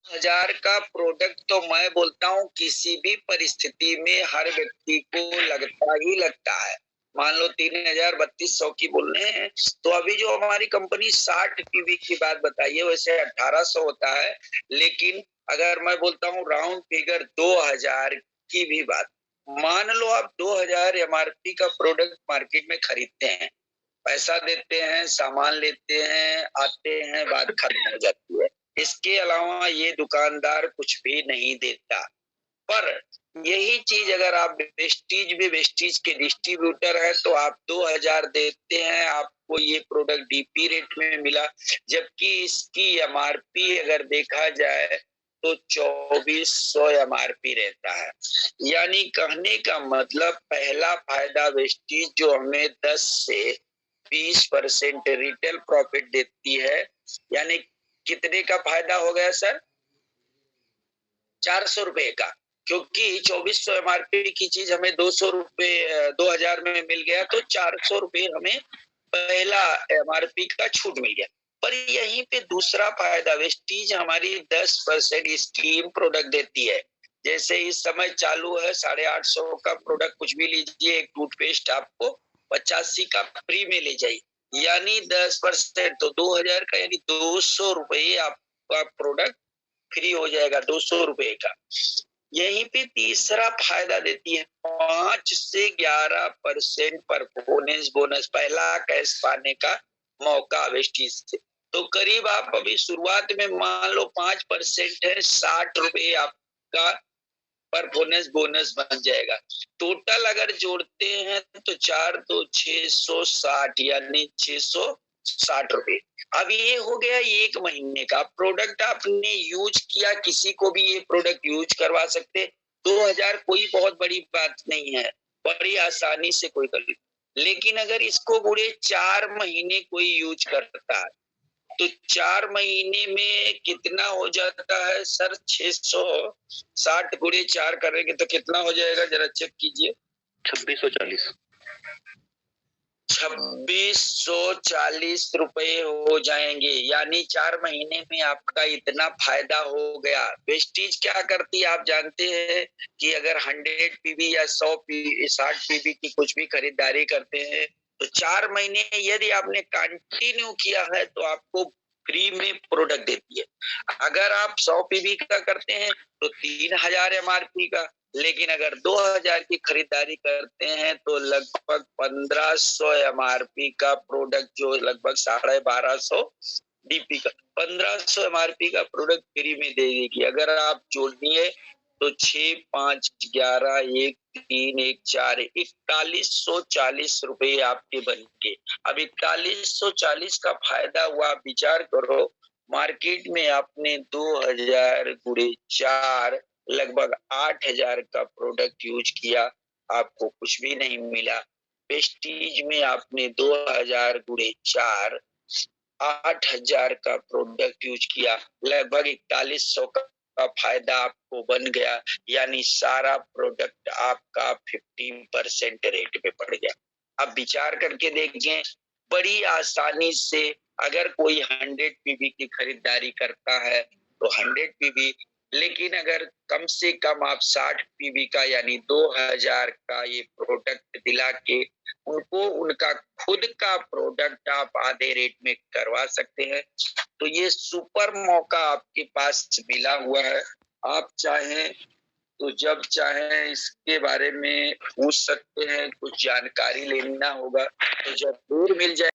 हजार का प्रोडक्ट तो मैं बोलता हूँ किसी भी परिस्थिति में हर व्यक्ति को लगता ही लगता है। मान लो 3000 3200 की बोल रहे हैं, तो अभी जो हमारी कंपनी 60 पीवी की बात बताइए, वैसे 1800 होता है, लेकिन अगर मैं बोलता हूँ राउंड फिगर 2000 की भी बात, मान लो आप 2000 एमआरपी का प्रोडक्ट मार्केट में खरीदते हैं, पैसा देते हैं, सामान लेते हैं, आते हैं, बात खत्म हो जाती है। इसके अलावा ये दुकानदार कुछ भी नहीं देता। पर यही चीज अगर आप वेस्टीज के डिस्ट्रीब्यूटर है तो आप 2000 देते हैं, आपको ये प्रोडक्ट डीपी रेट में मिला, जबकि इसकी एमआरपी अगर देखा जाए तो 2400 एमआरपी रहता है। यानी कहने का मतलब पहला फायदा वेस्टीज जो हमें 10 से 20% रिटेल प्रॉफिट देती है, यानी कितने का फायदा हो गया सर? 400 रुपए का, क्योंकि 2400 एमआरपी की चीज हमें 200 रुपए 2000 में मिल गया, तो 400 रुपए हमें पहला एमआरपी का छूट मिल गया। पर यहीं पे दूसरा फायदा वेस्टीज हमारी 10% स्कीम प्रोडक्ट देती है। जैसे इस समय चालू है 850 का प्रोडक्ट कुछ भी लीजिए, एक टूथपेस्ट आपको 85 का फ्री में ले जाइए, यानी 10% तो 2000 का, यानी 200 रुपये आपका प्रोडक्ट फ्री हो जाएगा, 200 रुपए का। यहीं पे तीसरा फायदा देती है 5 से 11% परफॉर्मेंस बोनस, पहला कैश पाने का मौका वेस्टीज से। तो करीब आप अभी शुरुआत में मान लो 5% है, 60 रुपए आपका परफॉर्मेंस बोनस बन जाएगा। टोटल अगर जोड़ते हैं तो 4 2 660, यानी 660 रुपए। अब ये हो गया 1 महीने का प्रोडक्ट आपने यूज किया, किसी को भी ये प्रोडक्ट यूज करवा सकते। 2000 कोई बहुत बड़ी बात नहीं है, बड़ी आसानी से कोई कर ले। लेकिन अगर इसको पूरे 4 महीने कोई यूज करता है तो 4 महीने में कितना हो जाता है सर? 660 गुणे 4 करेंगे तो कितना हो जाएगा, जरा चेक कीजिए। 2640 2640 रुपए हो जाएंगे, यानी 4 महीने में आपका इतना फायदा हो गया। वेस्टीज क्या करती है आप जानते हैं कि अगर 100 पीवी या 100 पीवी 60 पीवी की कुछ भी खरीदारी करते हैं तो 4 महीने यदि आपने कंटिन्यू किया है तो आपको फ्री में प्रोडक्ट देती है। अगर आप 100 पीवी का करते हैं तो 3000 एमआरपी का, लेकिन अगर 2000 की खरीदारी करते हैं तो लगभग 1500 एमआरपी का प्रोडक्ट, जो लगभग 1250 डीपी का 1500 एमआरपी का प्रोडक्ट फ्री में दे देगी। अगर आप जोड़िए तो 6 5 11 1 3 1 4 4140 रुपए आपके बन गए। अब 4140 का फायदा हुआ, विचार करो मार्केट में आपने 2000 गुणे 4 लगभग 8000 का प्रोडक्ट यूज किया, आपको कुछ भी नहीं मिला। वेस्टीज में आपने 2000 गुणे 4 8000 का प्रोडक्ट यूज किया, लगभग 4100 का फायदा आपको बन गया, यानी सारा प्रोडक्ट आपका 15% रेट पे पड़ गया। अब विचार करके देखिए, बड़ी आसानी से अगर कोई 100 पीवी की खरीदारी करता है तो 100 पीवी, लेकिन अगर कम से कम आप 60 पीवी का यानी 2000 का ये प्रोडक्ट दिला के उनको उनका खुद का प्रोडक्ट आप आधे रेट में करवा सकते हैं, तो ये सुपर मौका आपके पास मिला हुआ है। आप चाहें तो जब चाहें इसके बारे में पूछ सकते हैं, कुछ जानकारी लेना होगा तो जरूर मिल जाए।